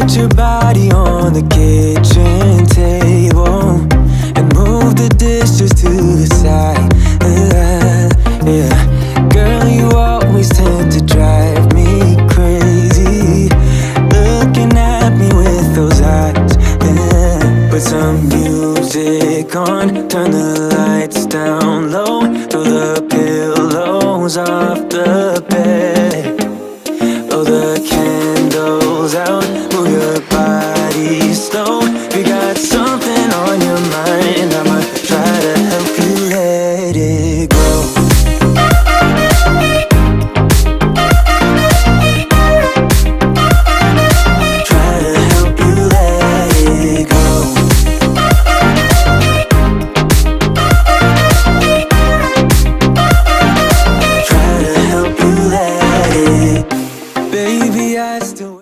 put your body on the kitchen table and move the dishes to the side. Yeah. Girl, you always tend to drive me crazy, looking at me with those eyes. Yeah. Put some music on, turn the lights down low, throw the pillows off the bed, blow the candles out,